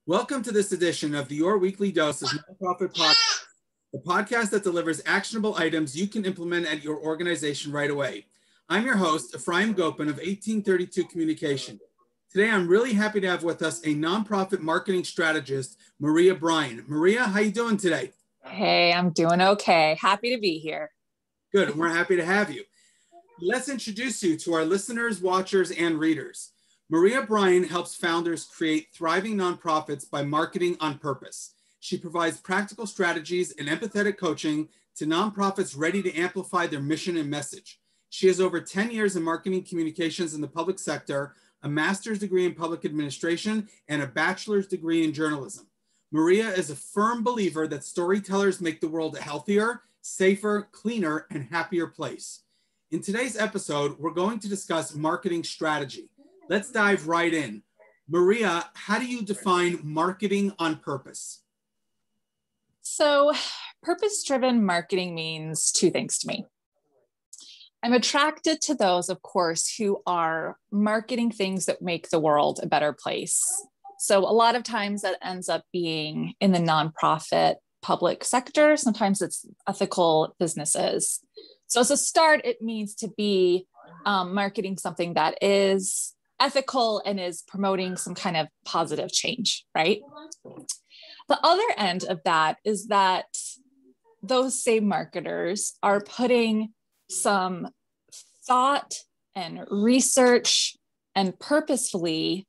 Welcome to this edition of Your Weekly Dose of Nonprofit Podcast, the podcast that delivers actionable items you can implement at your organization right away. I'm your host, Ephraim Gopin of 1832 Communication. Today, I'm really happy to have with us a nonprofit marketing strategist, Maria Bryan. Maria, how you doing today? Hey, I'm doing okay. Happy to be here. Good, we're happy to have you. Let's introduce you to our listeners, watchers, and readers. Maria Bryan helps founders create thriving nonprofits by marketing on purpose. She provides practical strategies and empathetic coaching to nonprofits ready to amplify their mission and message. She has over 10 years in marketing communications in the public sector, a master's degree in public administration, and a bachelor's degree in journalism. Maria is a firm believer that storytellers make the world a healthier, safer, cleaner, and happier place. In today's episode, we're going to discuss marketing strategy. Let's dive right in. Maria, how do you define marketing on purpose? So, purpose-driven marketing means two things to me. I'm attracted to those, of course, who are marketing things that make the world a better place. So a lot of times that ends up being in the nonprofit public sector. Sometimes it's ethical businesses. So as a start, it means to be marketing something that is ethical and is promoting some kind of positive change, right? The other end of that is that those same marketers are putting some thought and research and purposefully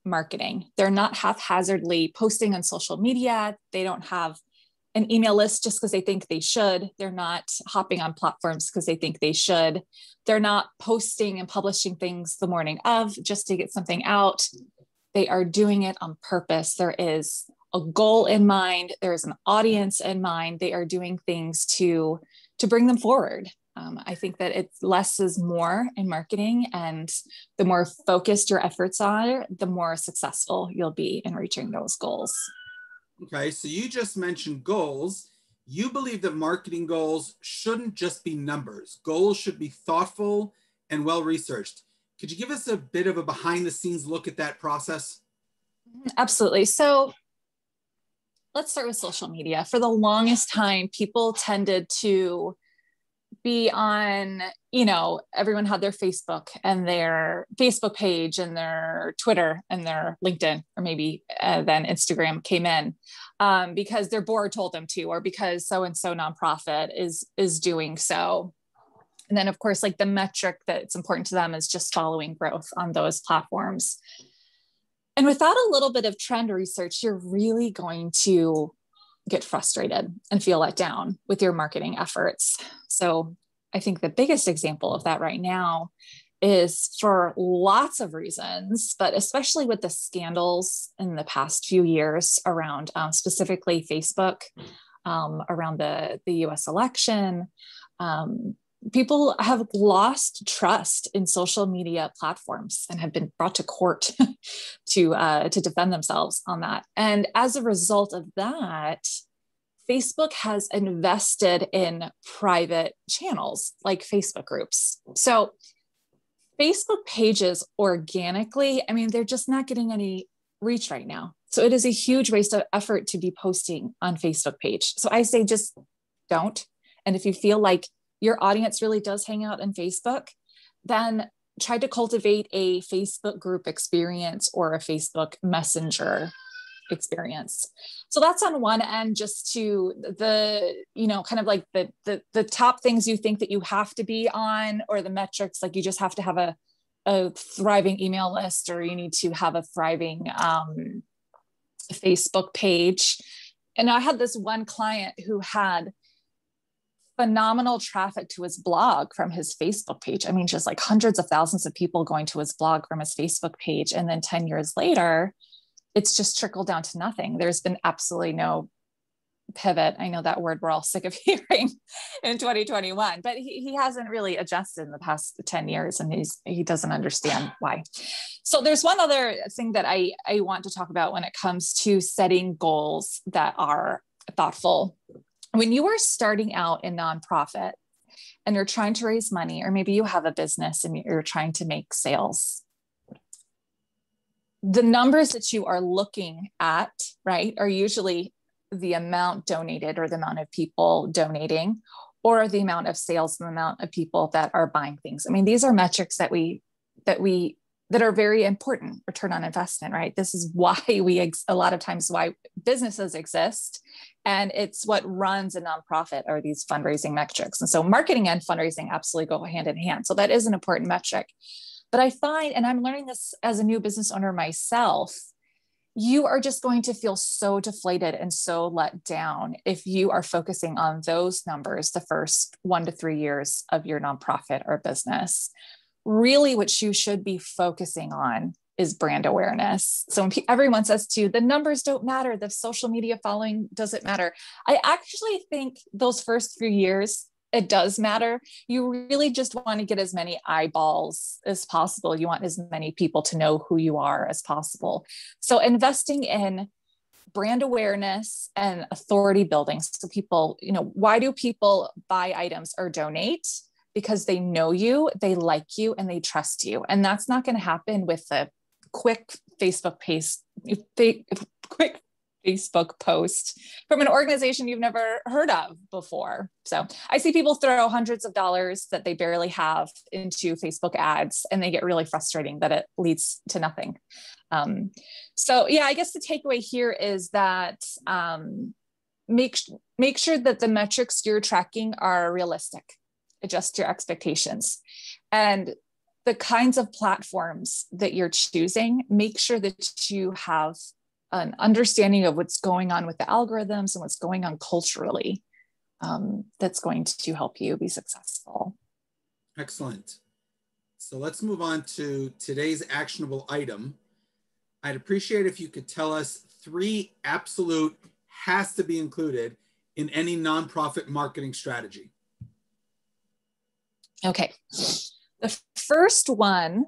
marketing. They're not haphazardly posting on social media. They don't have an email list just because they think they should. They're not hopping on platforms because they think they should. They're not posting and publishing things the morning of just to get something out. They are doing it on purpose. There is a goal in mind. There is an audience in mind. They are doing things to bring them forward. I think that it's less is more in marketing, and the more focused your efforts are, the more successful you'll be in reaching those goals. Okay, so you just mentioned goals. You believe that marketing goals shouldn't just be numbers. Goals should be thoughtful and well-researched. Could you give us a bit of a behind-the-scenes look at that process? Absolutely. So let's start with social media. For the longest time, people tended to be on, everyone had their Facebook and their Facebook page and their Twitter and their LinkedIn, or maybe then Instagram came in because their board told them to, or because so-and-so nonprofit is doing so. And then of course, like the metric that's important to them is just following growth on those platforms. And without a little bit of trend research, you're really going to get frustrated and feel let down with your marketing efforts. So I think the biggest example of that right now is for lots of reasons, but especially with the scandals in the past few years around specifically Facebook, around the US election. People have lost trust in social media platforms and have been brought to court to defend themselves on that. And as a result of that, Facebook has invested in private channels like Facebook groups. So Facebook pages organically, they're just not getting any reach right now. So it is a huge waste of effort to be posting on Facebook page. So I say just don't. And if you feel like your audience really does hang out in Facebook, then try to cultivate a Facebook group experience or a Facebook Messenger experience. So that's on one end, just to the, kind of like the top things you think that you have to be on, or the metrics, like you just have to have a thriving email list, or you need to have a thriving Facebook page. And I had this one client who had phenomenal traffic to his blog from his Facebook page. Just like hundreds of thousands of people going to his blog from his Facebook page. And then 10 years later, it's just trickled down to nothing. There's been absolutely no pivot. I know that word we're all sick of hearing in 2021, but he hasn't really adjusted in the past 10 years, and he doesn't understand why. So there's one other thing that I want to talk about when it comes to setting goals that are thoughtful. When you are starting out in nonprofit and you're trying to raise money, or maybe you have a business and you're trying to make sales, the numbers that you are looking at, right, are usually the amount donated or the amount of people donating, or the amount of sales and the amount of people that are buying things. I mean, these are metrics that are very important. Return on investment, right? This is why a lot of times why businesses exist. And it's what runs a nonprofit are these fundraising metrics. And so marketing and fundraising absolutely go hand in hand. So that is an important metric. But I find, and I'm learning this as a new business owner myself, you are just going to feel so deflated and so let down if you are focusing on those numbers the first 1 to 3 years of your nonprofit or business. Really, what you should be focusing on is brand awareness. So when everyone says to you, the numbers don't matter, the social media following doesn't matter, I actually think those first few years, it does matter. You really just want to get as many eyeballs as possible. You want as many people to know who you are as possible. So investing in brand awareness and authority building. So people, why do people buy items or donate? Because they know you, they like you, and they trust you. And that's not going to happen with a quick Facebook post from an organization you've never heard of before. So I see people throw hundreds of dollars that they barely have into Facebook ads, and they get really frustrating that it leads to nothing. So yeah, I guess the takeaway here is that make sure that the metrics you're tracking are realistic. Adjust your expectations. And the kinds of platforms that you're choosing, make sure that you have an understanding of what's going on with the algorithms and what's going on culturally, that's going to help you be successful. Excellent. So let's move on to today's actionable item. I'd appreciate if you could tell us 3 absolute has to be included in any nonprofit marketing strategy. Okay. The first one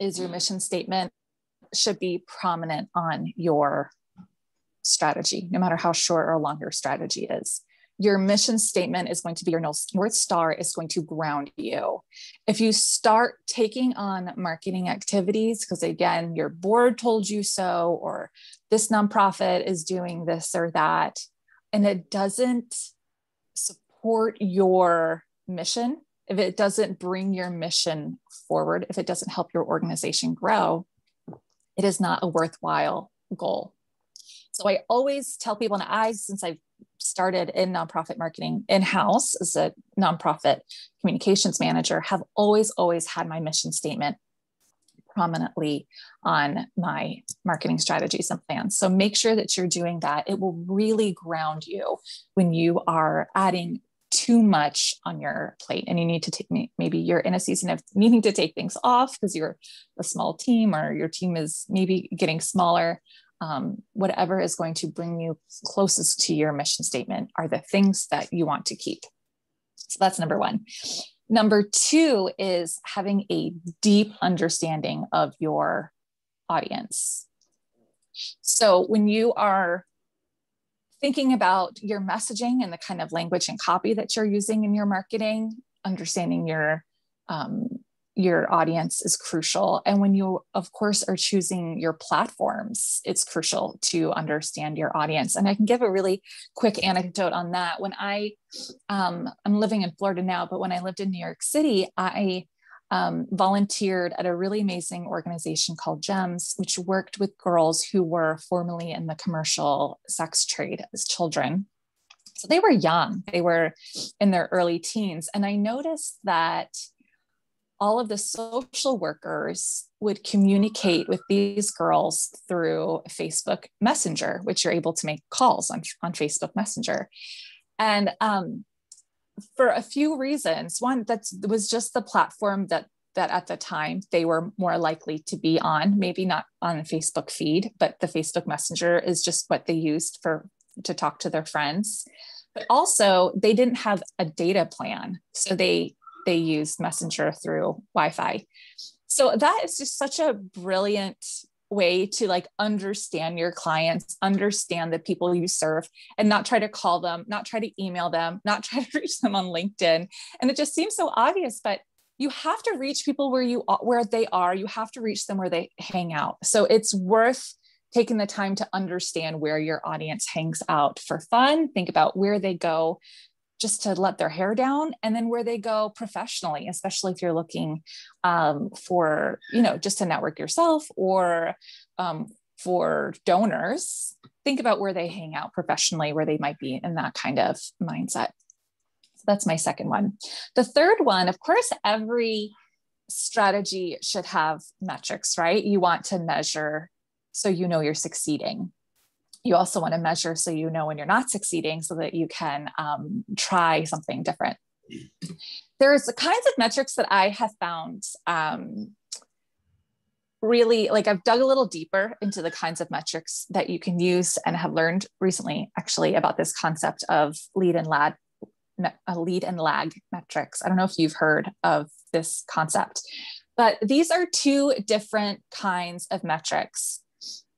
is your mission statement should be prominent on your strategy, no matter how short or long your strategy is. Your mission statement is going to be your North Star, is going to ground you. If you start taking on marketing activities, because again, your board told you so, or this nonprofit is doing this or that, and it doesn't support your mission, if it doesn't bring your mission forward, if it doesn't help your organization grow, it is not a worthwhile goal. So I always tell people, and since I've started in nonprofit marketing in-house as a nonprofit communications manager, have always had my mission statement prominently on my marketing strategies and plans. So make sure that you're doing that. It will really ground you when you are adding too much on your plate and you need to take, maybe you're in a season of needing to take things off because you're a small team or your team is maybe getting smaller. Whatever is going to bring you closest to your mission statement are the things that you want to keep. So that's number 1. Number 2 is having a deep understanding of your audience. So when you are thinking about your messaging and the kind of language and copy that you're using in your marketing, understanding your audience is crucial. And when you, of course, are choosing your platforms, it's crucial to understand your audience. And I can give a really quick anecdote on that. When I'm living in Florida now, but when I lived in New York City, I volunteered at a really amazing organization called GEMS, which worked with girls who were formerly in the commercial sex trade as children. So they were young, they were in their early teens. And I noticed that all of the social workers would communicate with these girls through Facebook Messenger, which you're able to make calls on Facebook Messenger. And for a few reasons. One, that was just the platform that at the time they were more likely to be on, maybe not on a Facebook feed, but the Facebook Messenger is just what they used to talk to their friends. But also they didn't have a data plan. So they used Messenger through Wi-Fi. So that is just such a brilliant way to understand your clients, understand the people you serve, and not try to call them, not try to email them, not try to reach them on LinkedIn. And it just seems so obvious, but you have to reach people where they are. You have to reach them where they hang out. So it's worth taking the time to understand where your audience hangs out for fun. Think about where they go just to let their hair down, and then where they go professionally, especially if you're looking for, just to network yourself, or for donors. Think about where they hang out professionally, where they might be in that kind of mindset. So that's my second one. The third one, of course, every strategy should have metrics, right? You want to measure so you're succeeding. You also want to measure so when you're not succeeding, so that you can try something different. There's the kinds of metrics that I have found really, like, I've dug a little deeper into the kinds of metrics that you can use, and have learned recently actually about this concept of lead and lag metrics. I don't know if you've heard of this concept, but these are two different kinds of metrics.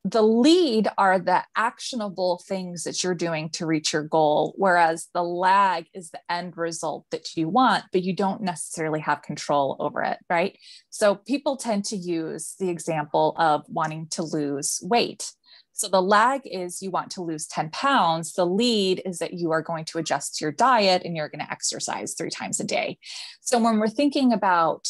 The lead are the actionable things that you're doing to reach your goal, whereas the lag is the end result that you want, but you don't necessarily have control over it, right? So people tend to use the example of wanting to lose weight. So the lag is you want to lose 10 pounds. The lead is that you are going to adjust your diet and you're going to exercise 3 times a day. So when we're thinking about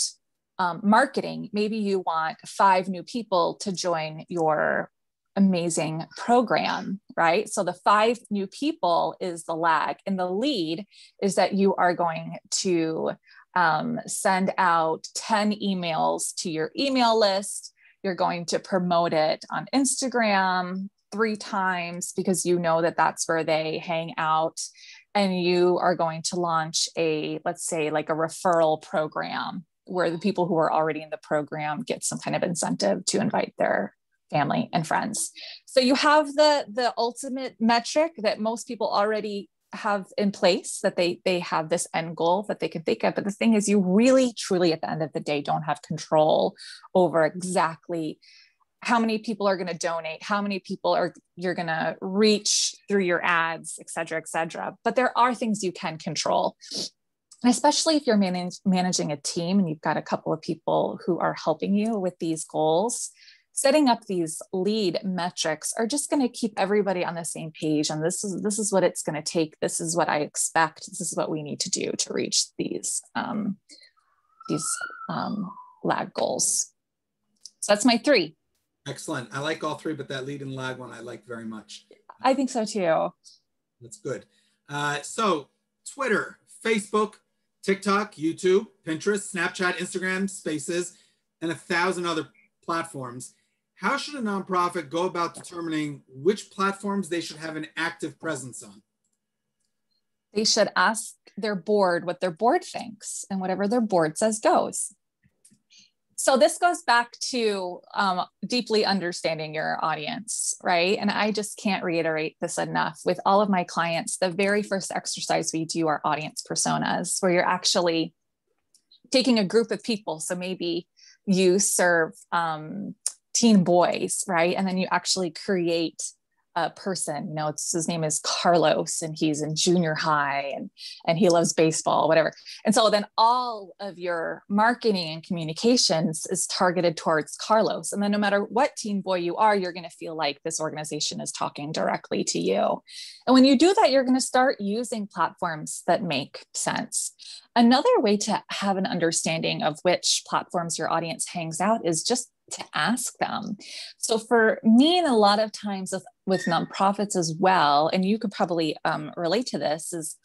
marketing, maybe you want 5 new people to join your amazing program, right? So the 5 new people is the lag, and the lead is that you are going to send out 10 emails to your email list. You're going to promote it on Instagram 3 times because that's where they hang out. And you are going to launch let's say like a referral program where the people who are already in the program get some kind of incentive to invite their family and friends. So you have the ultimate metric that most people already have in place, that they have this end goal that they can think of. But the thing is, you really, truly, at the end of the day, don't have control over exactly how many people are going to donate, how many people you're going to reach through your ads, et cetera, et cetera. But there are things you can control. Especially if you're managing a team and you've got a couple of people who are helping you with these goals. Setting up these lead metrics are just going to keep everybody on the same page. And this is what it's going to take. This is what I expect. This is what we need to do to reach these lag goals. So that's my 3. Excellent. I like all 3, but that lead and lag one I like very much. I think so too. That's good. So Twitter, Facebook, TikTok, YouTube, Pinterest, Snapchat, Instagram, Spaces, and 1,000 other platforms. How should a nonprofit go about determining which platforms they should have an active presence on? They should ask their board what their board thinks, and whatever their board says goes. So this goes back to deeply understanding your audience, right? And I just can't reiterate this enough. With all of my clients, the very first exercise we do are audience personas, where you're actually taking a group of people. So maybe you serve teen boys, right? And then you actually create a person, his name is Carlos and he's in junior high and he loves baseball, whatever. And so then all of your marketing and communications is targeted towards Carlos. And then no matter what teen boy you are, you're going to feel like this organization is talking directly to you. And when you do that, you're going to start using platforms that make sense. Another way to have an understanding of which platforms your audience hangs out is just to ask them. So for me, and a lot of times with nonprofits as well, and you could probably relate to this, is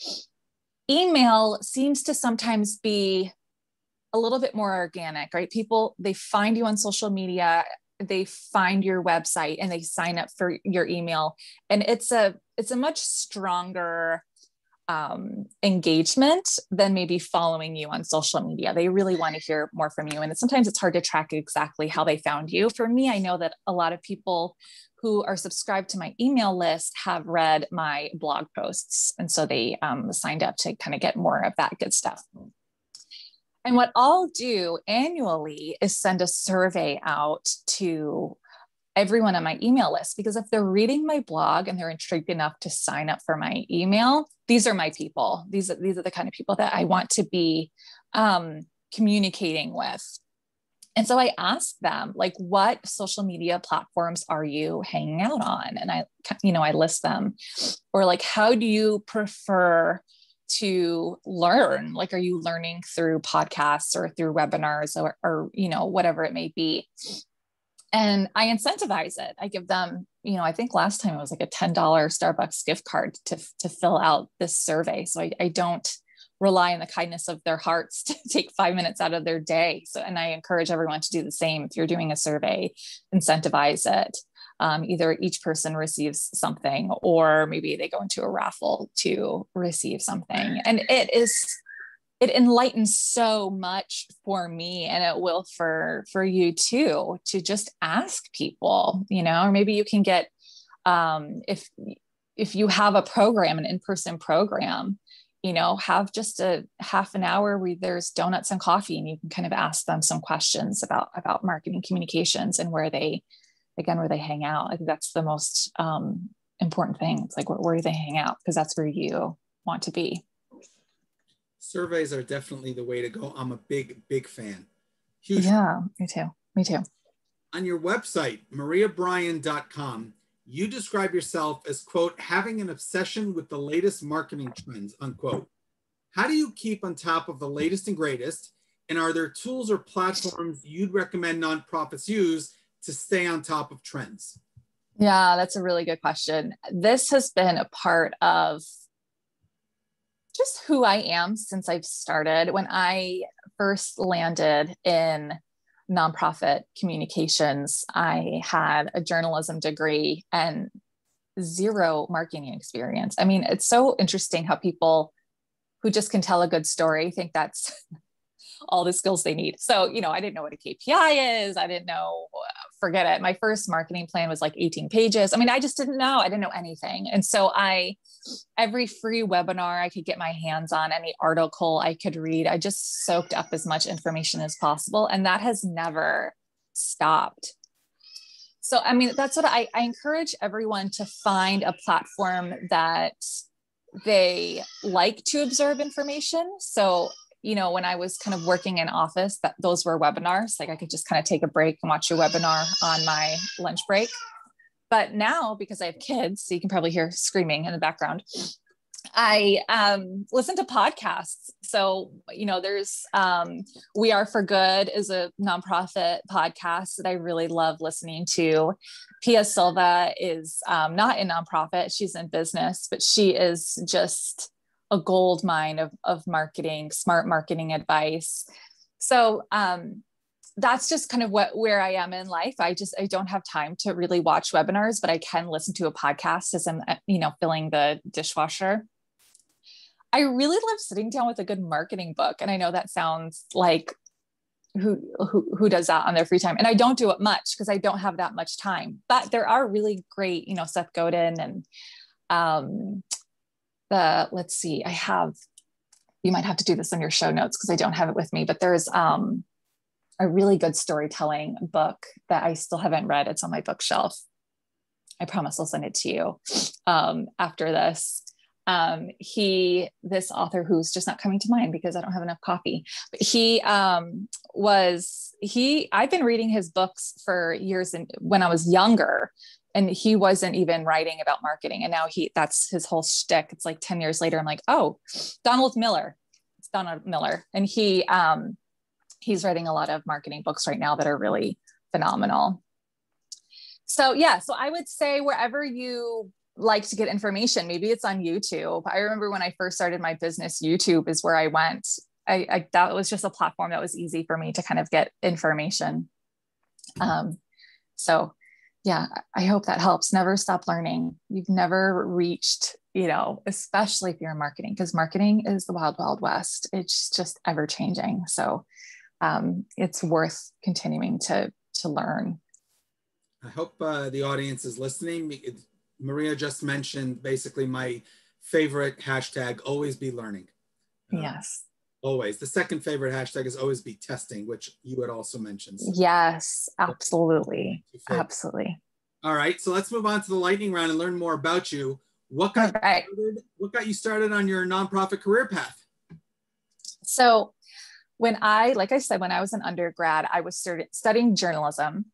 email seems to sometimes be a little bit more organic, right? People, they find you on social media, they find your website and they sign up for your email. And it's a much stronger engagement than maybe following you on social media. They really want to hear more from you. And sometimes it's hard to track exactly how they found you. For me, I know that a lot of people who are subscribed to my email list have read my blog posts. And so they signed up to kind of get more of that good stuff. And what I'll do annually is send a survey out to everyone on my email list, because if they're reading my blog and they're intrigued enough to sign up for my email, these are my people. These are the kind of people that I want to be communicating with. And so I asked them, like, what social media platforms are you hanging out on? And I list them. Or like, how do you prefer to learn? Like, are you learning through podcasts or through webinars or whatever it may be? And I incentivize it. I give them, I think last time it was like a $10 Starbucks gift card to fill out this survey. So I don't rely on the kindness of their hearts to take 5 minutes out of their day. So, and I encourage everyone to do the same. If you're doing a survey, incentivize it. Either each person receives something, or maybe they go into a raffle to receive something. And it enlightens so much for me, and it will for you too, to just ask people, or maybe you can get, if you have a program, an in-person program, have just a half an hour where there's donuts and coffee, and you can kind of ask them some questions about marketing communications and where they hang out. I think that's the most important thing. It's like, where do they hang out? Because that's where you want to be. Surveys are definitely the way to go. I'm a big fan. Huge. Yeah, me too. On your website, mariabryan.com, you describe yourself as, quote, having an obsession with the latest marketing trends, unquote. How do you keep on top of the latest and greatest? And are there tools or platforms you'd recommend nonprofits use to stay on top of trends? Yeah, that's a really good question. This has been a part of just who I am since I've started. When I first landed in nonprofit communications, I had a journalism degree and zero marketing experience. I mean, it's so interesting how people who just can tell a good story think that's all the skills they need. So, I didn't know what a KPI is. I didn't know, forget it. My first marketing plan was like 18 pages. I mean, I just didn't know. I didn't know anything. And so every free webinar I could get my hands on, any article I could read, I just soaked up as much information as possible. And that has never stopped. So, I mean, that's what I encourage everyone to find a platform that they like to absorb information. So, when I was kind of working in office, those were webinars. Like I could just kind of take a break and watch a webinar on my lunch break. But now, because I have kids, so you can probably hear screaming in the background, I listen to podcasts. So, there's We Are for Good is a nonprofit podcast that I really love listening to. Pia Silva is not a nonprofit. She's in business, but she is just a gold mine of marketing, smart marketing advice. So that's just kind of where I am in life. I don't have time to really watch webinars, but I can listen to a podcast as I'm, filling the dishwasher. I really love sitting down with a good marketing book. And I know that sounds like who does that on their free time? And I don't do it much because I don't have that much time, but there are really great, Seth Godin and let's see, you might have to do this on your show notes because I don't have it with me, but there's a really good storytelling book that I still haven't read. It's on my bookshelf. I promise I'll send it to you after this. This author who's just not coming to mind because I don't have enough coffee, but I've been reading his books for years, and when I was younger, and he wasn't even writing about marketing. And now that's his whole shtick. It's like 10 years later, I'm like, oh, Donald Miller. It's Donald Miller. And he's writing a lot of marketing books right now that are really phenomenal. So yeah, so I would say wherever you like to get information, maybe it's on YouTube. I remember when I first started my business, YouTube is where I went. That was just a platform that was easy for me to kind of get information. So yeah, I hope that helps. Never stop learning. You've never reached, especially if you're in marketing, because marketing is the wild, wild west. It's just ever changing. So it's worth continuing to learn. I hope the audience is listening. Maria just mentioned basically my favorite hashtag, always be learning. Yes. Always. The second favorite hashtag is always be testing, which you had also mentioned. So. Yes, absolutely. Absolutely. All right. So let's move on to the lightning round and learn more about you. What got you started on your nonprofit career path? So like I said, when I was an undergrad, I was studying journalism.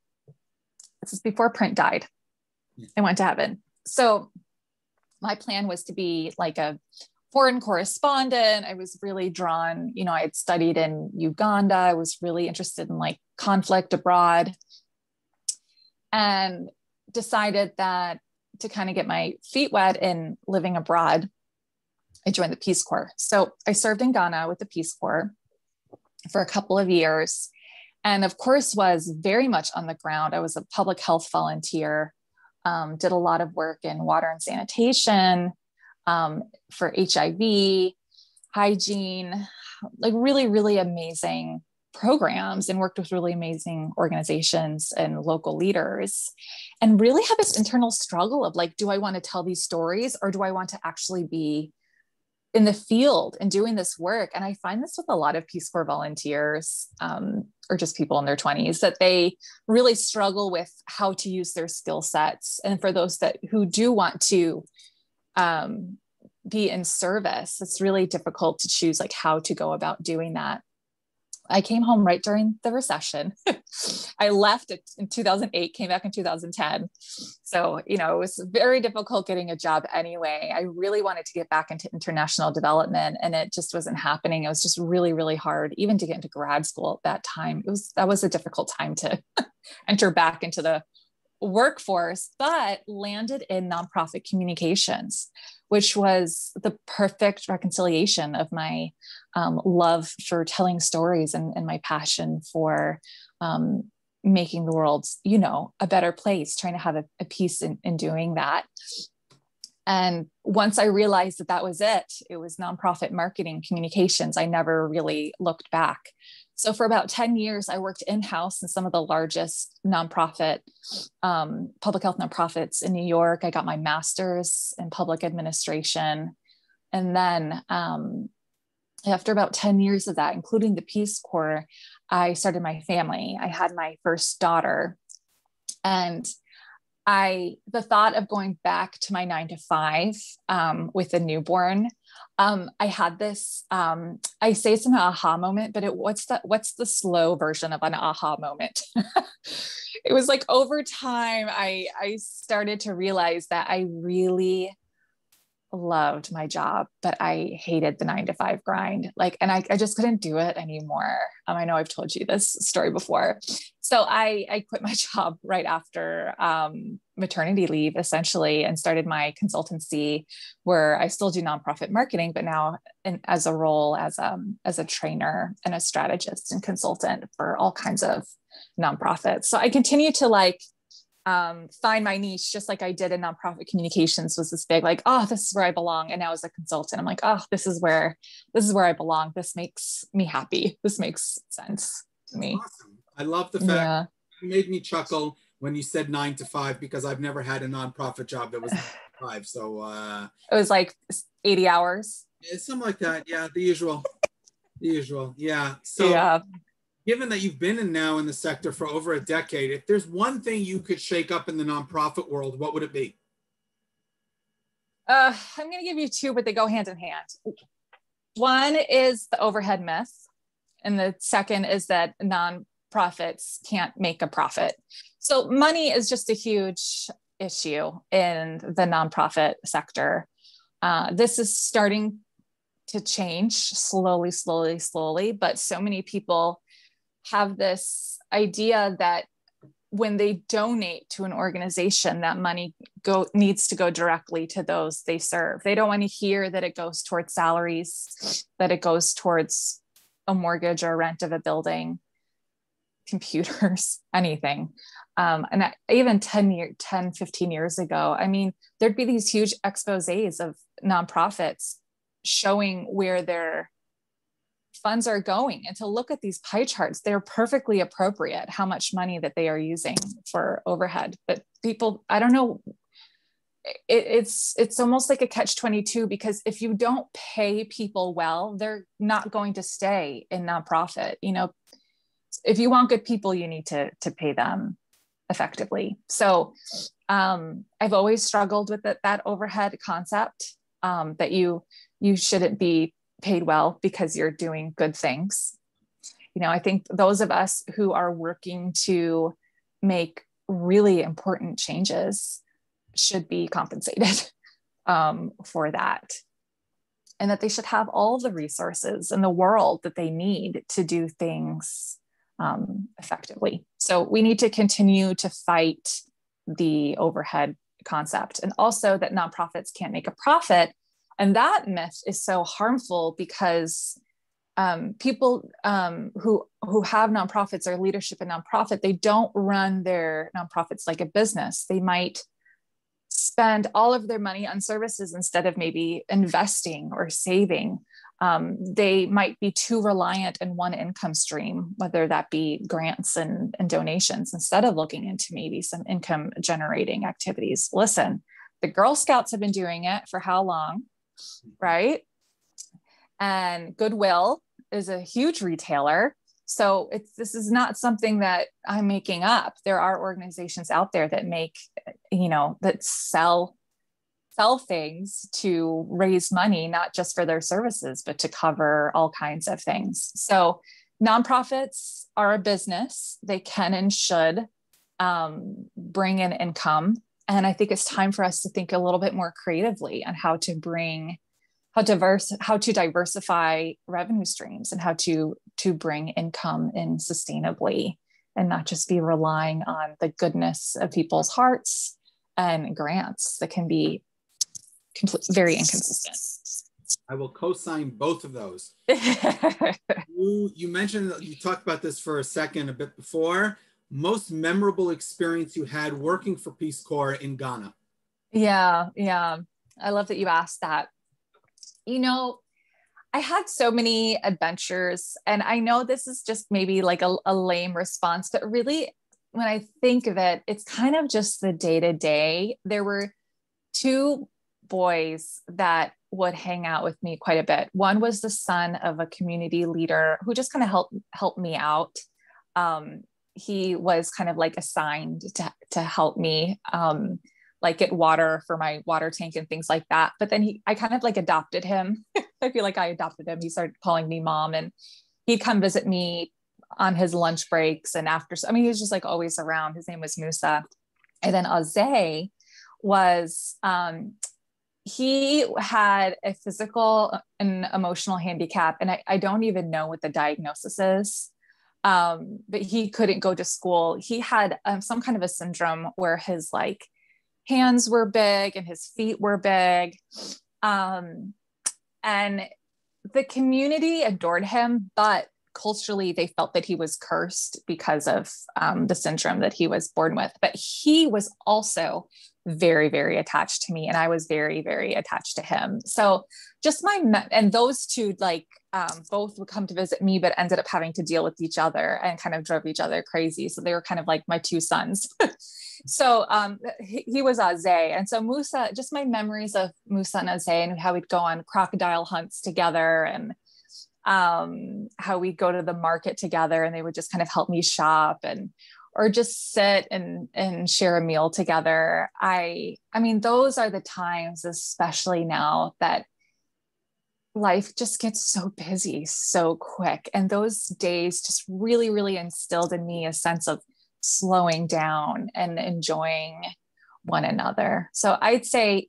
This is before print died. I went to heaven. So my plan was to be like a foreign correspondent. I was really drawn, I had studied in Uganda. I was really interested in like conflict abroad, and decided that to kind of get my feet wet in living abroad, I joined the Peace Corps. So I served in Ghana with the Peace Corps for a couple of years, and of course was very much on the ground. I was a public health volunteer, did a lot of work in water and sanitation, for HIV, hygiene, like really, really amazing programs, and worked with really amazing organizations and local leaders, and really had this internal struggle of like, do I want to tell these stories, or do I want to actually be in the field and doing this work? And I find this with a lot of Peace Corps volunteers, or just people in their 20s, that they really struggle with how to use their skill sets. And for those who do want to be in service, it's really difficult to choose like how to go about doing that. I came home right during the recession. I left in 2008, came back in 2010. So, it was very difficult getting a job anyway. I really wanted to get back into international development, and it just wasn't happening. It was just really, really hard, even to get into grad school at that time. That was a difficult time to enter back into the workforce, but landed in nonprofit communications, which was the perfect reconciliation of my love for telling stories and my passion for making the world, a better place, trying to have a piece in doing that. And once I realized that was it was nonprofit marketing communications, I never really looked back. So for about 10 years, I worked in-house in some of the largest nonprofit, public health nonprofits in New York. I got my master's in public administration. And then after about 10 years of that, including the Peace Corps, I started my family. I had my first daughter. And the thought of going back to my 9-to-5 with a newborn, I had this, I say it's an aha moment, but what's the slow version of an aha moment? It was like over time, I started to realize that I really loved my job, but I hated the 9-to-5 grind. And I just couldn't do it anymore. I know I've told you this story before. So I quit my job right after maternity leave, essentially, and started my consultancy, where I still do nonprofit marketing, but now as a role as a trainer and a strategist and consultant for all kinds of nonprofits. So I continue to find my niche, just like I did in nonprofit communications. Was this big, this is where I belong. And now as a consultant, I'm like, this is where I belong. This makes me happy. This makes sense to me. Awesome. I love the fact you made me chuckle when you said 9-to-5, because I've never had a nonprofit job that was 9-to-5. So it was like 80 hours. Yeah, something like that. Yeah. The usual. Yeah. So given that you've been in the sector for over a decade, if there's one thing you could shake up in the nonprofit world, what would it be? I'm going to give you two, but they go hand in hand. One is the overhead myth. And the second is that nonprofits can't make a profit. So money is just a huge issue in the nonprofit sector. This is starting to change slowly, but so many people have this idea that when they donate to an organization, that money needs to go directly to those they serve. They don't want to hear that it goes towards salaries, that it goes towards a mortgage or rent of a building, computers, anything. And even 15 years ago, there'd be these huge exposés of nonprofits showing where their funds are going. And to look at these pie charts, they're perfectly appropriate, how much money that they are using for overhead. But people, I don't know, it's almost like a catch-22, because if you don't pay people well, they're not going to stay in nonprofit. If you want good people, you need to pay them effectively. So I've always struggled with that overhead concept, that you shouldn't be paid well because you're doing good things. I think those of us who are working to make really important changes should be compensated for that. And that they should have all the resources in the world that they need to do things effectively. So we need to continue to fight the overhead concept, and also that nonprofits can't make a profit. And that myth is so harmful because people who have nonprofits or leadership in nonprofit, they don't run their nonprofits like a business. They might spend all of their money on services instead of maybe investing or saving. They might be too reliant in one income stream, whether that be grants and donations, instead of looking into maybe some income generating activities. Listen, the Girl Scouts have been doing it for how long, right? And Goodwill is a huge retailer. So this is not something that I'm making up. There are organizations out there that make, that sell things to raise money, not just for their services, but to cover all kinds of things. So nonprofits are a business. They can and should bring in income. And I think it's time for us to think a little bit more creatively on how to diversify revenue streams and how to bring income in sustainably, and not just be relying on the goodness of people's hearts and grants that can be very inconsistent. I will co-sign both of those. You mentioned, you talked about this for a second a bit before, most memorable experience you had working for Peace Corps in Ghana. Yeah. I love that you asked that. I had so many adventures, and I know this is just maybe like a lame response, but really when I think of it, it's kind of just the day-to-day. There were two boys that would hang out with me quite a bit. One was the son of a community leader who just kind of helped me out. He was kind of like assigned to help me, like get water for my water tank and things like that. But then I kind of like adopted him. I feel like I adopted him. He started calling me mom, and he'd come visit me on his lunch breaks and after. He was just like always around. His name was Musa. And then Aze was, he had a physical and emotional handicap. And I don't even know what the diagnosis is. But he couldn't go to school. He had some kind of a syndrome where his like hands were big and his feet were big. And the community adored him, but culturally they felt that he was cursed because of the syndrome that he was born with. But he was also very, very attached to me, and I was very, very attached to him. So just and those two both would come to visit me, but ended up having to deal with each other and kind of drove each other crazy. So they were kind of like my two sons. So he was Aze. And so Musa, just my memories of Musa and Aze, and how we'd go on crocodile hunts together, and how we'd go to the market together, and they would just kind of help me shop or just sit and share a meal together. I mean, those are the times, especially now that life just gets so busy so quick. And those days just really, really instilled in me a sense of slowing down and enjoying one another. So I'd say,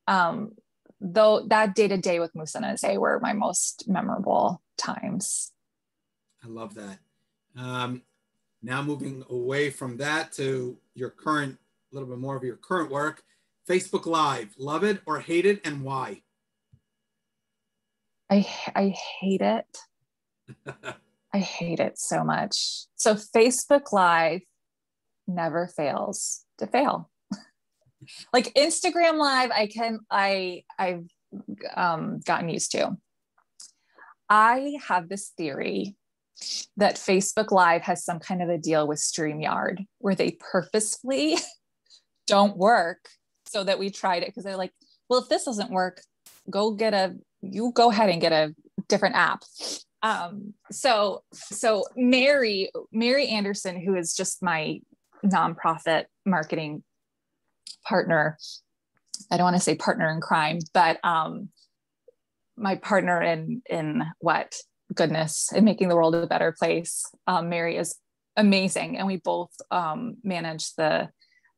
though that day-to-day with Musa and Aze were my most memorable times. I love that. Now moving away from that to your current, a little bit more of your current work, Facebook Live, love it or hate it, and why? I hate it. I hate it so much. So Facebook Live never fails to fail. Like Instagram Live, I've gotten used to. I have this theory that Facebook Live has some kind of a deal with StreamYard where they purposefully don't work so that we tried it, because they're like, well, if this doesn't work, you go ahead and get a different app. So Mary Anderson, who is just my nonprofit marketing partner, I don't want to say partner in crime, but my partner in what goodness and making the world a better place. Mary is amazing. And we both manage the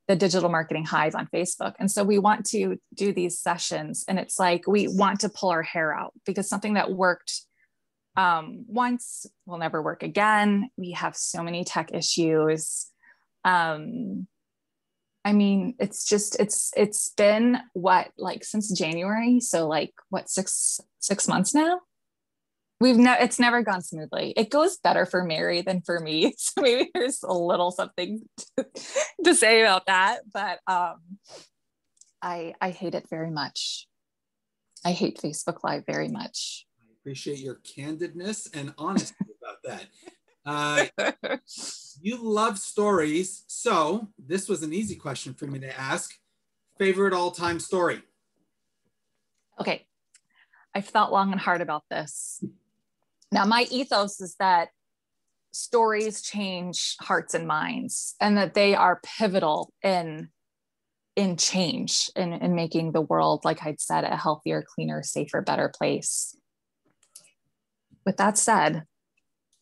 digital marketing hive on Facebook. And so we want to do these sessions, and it's like, we want to pull our hair out because something that worked once will never work again. We have so many tech issues. I mean, it's been what, like since January. So like what, six months now? It's never gone smoothly. It goes better for Mary than for me. So maybe there's a little something to say about that, but I hate it very much. I hate Facebook Live very much. I appreciate your candidness and honesty about that. You love stories. So this was an easy question for me to ask. Favorite all-time story? Okay. I've thought long and hard about this. Now, my ethos is that stories change hearts and minds, and that they are pivotal in change, in making the world, like I'd said, a healthier, cleaner, safer, better place. With that said,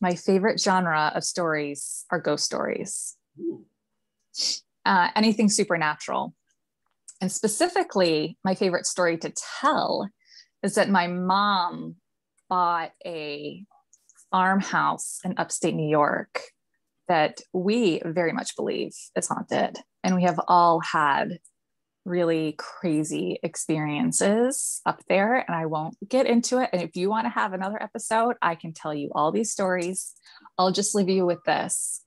my favorite genre of stories are ghost stories. Anything supernatural. And specifically, my favorite story to tell is that my mom bought a farmhouse in upstate New York that we very much believe is haunted. And we have all had really crazy experiences up there, and I won't get into it. And if you want to have another episode, I can tell you all these stories. I'll just leave you with this.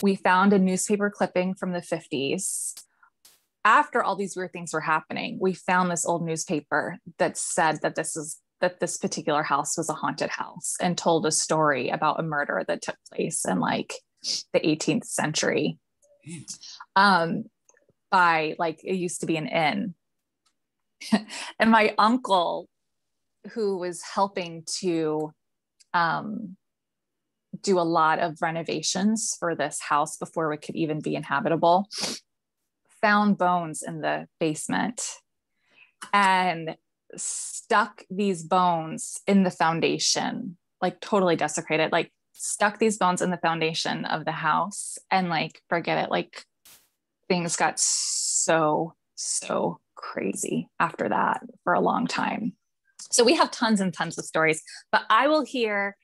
We found a newspaper clipping from the 50s. After all these weird things were happening, we found this old newspaper that said that this particular house was a haunted house, and told a story about a murder that took place in like the 18th century. By like, it used to be an inn. And my uncle, who was helping to do a lot of renovations for this house before it could even be inhabitable, found bones in the basement and stuck these bones in the foundation, like totally desecrated, like stuck these bones in the foundation of the house, and like, forget it, like things got so crazy after that for a long time. So we have tons and tons of stories, but it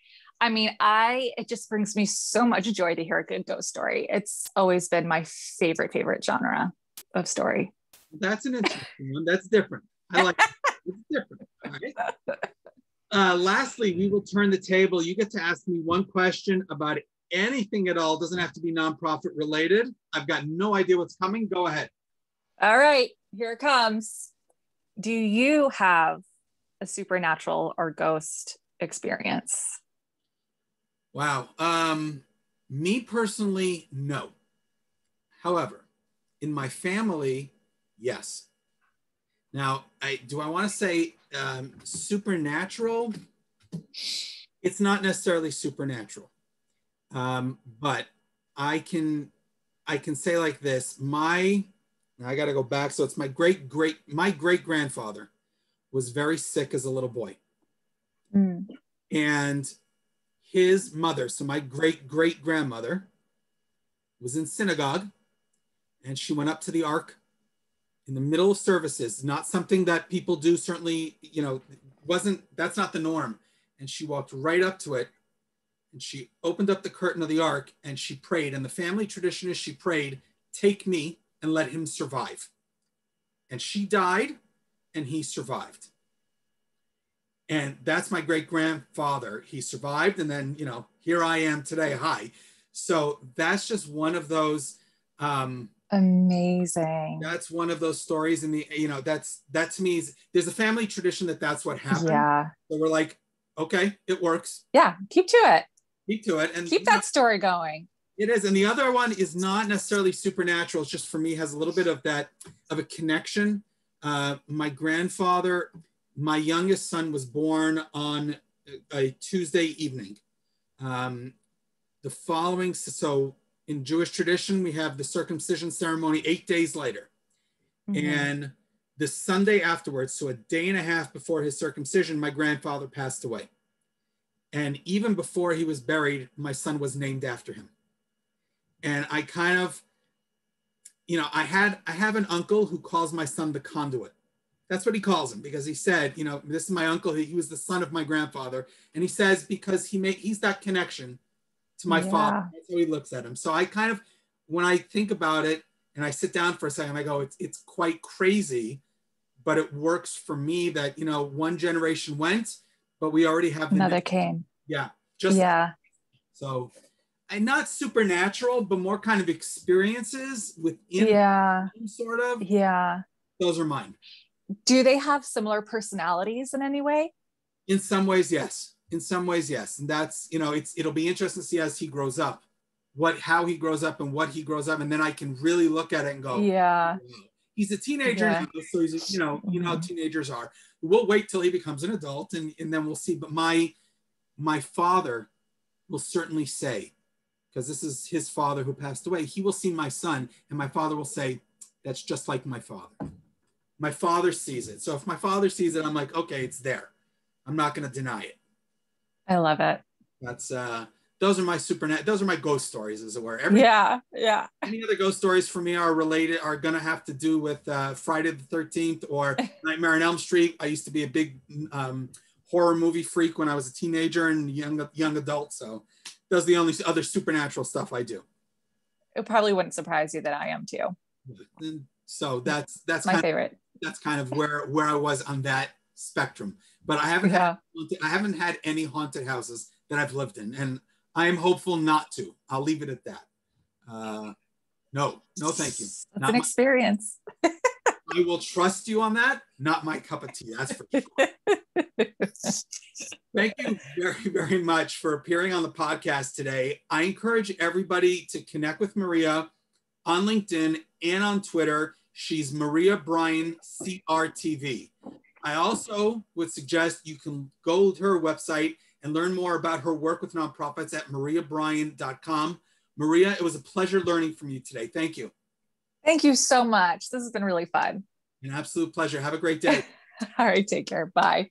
just brings me so much joy to hear a good ghost story. It's always been my favorite genre of story. That's an interesting one. That's different. I like it. It's different. All right. Lastly, we will turn the table. You get to ask me one question about anything at all. It doesn't have to be nonprofit related. I've got no idea what's coming. Go ahead. All right, here it comes. Do you have a supernatural or ghost experience? Wow. Me personally, no. However, in my family, yes. Now, do I want to say supernatural? It's not necessarily supernatural. But I can say like this, I got to go back. So it's my great grandfather was very sick as a little boy. And his mother, so my great grandmother, was in synagogue, and she went up to the ark in the middle of services, not something that people do, certainly, that's not the norm. And she walked right up to it, and she opened up the curtain of the ark, and she prayed. And the family tradition is she prayed, "Take me and let him survive." And she died, and he survived. And that's my great grandfather. He survived, and then, here I am today. Hi. So that's just one of those. Amazing. That's one of those stories. And that to me is, there's a family tradition that's what happened. Yeah. So we're like, okay, it works. Yeah. Keep to it. And keep that story going. It is. And the other one is not necessarily supernatural. It's just, for me, has a little bit of a connection. My grandfather, my youngest son, was born on a Tuesday evening. So in Jewish tradition, we have the circumcision ceremony 8 days later. Mm-hmm. And the Sunday afterwards, so a day and a half before his circumcision, my grandfather passed away. And even before he was buried, my son was named after him. And I kind of, you know, I have an uncle who calls my son the conduit. That's what he calls him, because he said, you know, this is my uncle. He was the son of my grandfather. And he says, because he's that connection to my father. That's how he looks at him. So I kind of, when I think about it and I sit down for a second, I go, it's quite crazy, but it works for me that, you know, one generation went, but we already have another came. Yeah. So, and not supernatural, but more kind of experiences within sort of. Yeah. Those are mine. Do they have similar personalities in any way? In some ways, yes. In some ways, yes. And that's, you know, it'll be interesting to see as he grows up, how he grows up and what he grows up. And then I can really look at it and go, yeah. Oh, he's a teenager now, so he's, you know how teenagers are. We'll wait till he becomes an adult and then we'll see. But my father will certainly say, because this is his father who passed away, he will see my son and my father will say, that's just like my father. My father sees it. So if my father sees it, I'm like, okay, it's there. I'm not going to deny it. I love it. That's, those are my ghost stories, as it were. Any other ghost stories for me are going to have to do with Friday the 13th or Nightmare on Elm Street. I used to be a big horror movie freak when I was a teenager and young adult. So those are the only other supernatural stuff I do. It probably wouldn't surprise you that I am too. And so that's my favorite. That's kind of where I was on that spectrum. But I haven't had any haunted houses that I've lived in, and I am hopeful not to. I'll leave it at that. No, thank you. It's an experience. I will trust you on that. Not my cup of tea, that's for sure. Thank you very, very much for appearing on the podcast today. I encourage everybody to connect with Maria on LinkedIn and on Twitter. She's Maria Bryan, CRTV. I also would suggest you can go to her website and learn more about her work with nonprofits at mariabryan.com. Maria, it was a pleasure learning from you today. Thank you. Thank you so much. This has been really fun. An absolute pleasure. Have a great day. All right, take care. Bye.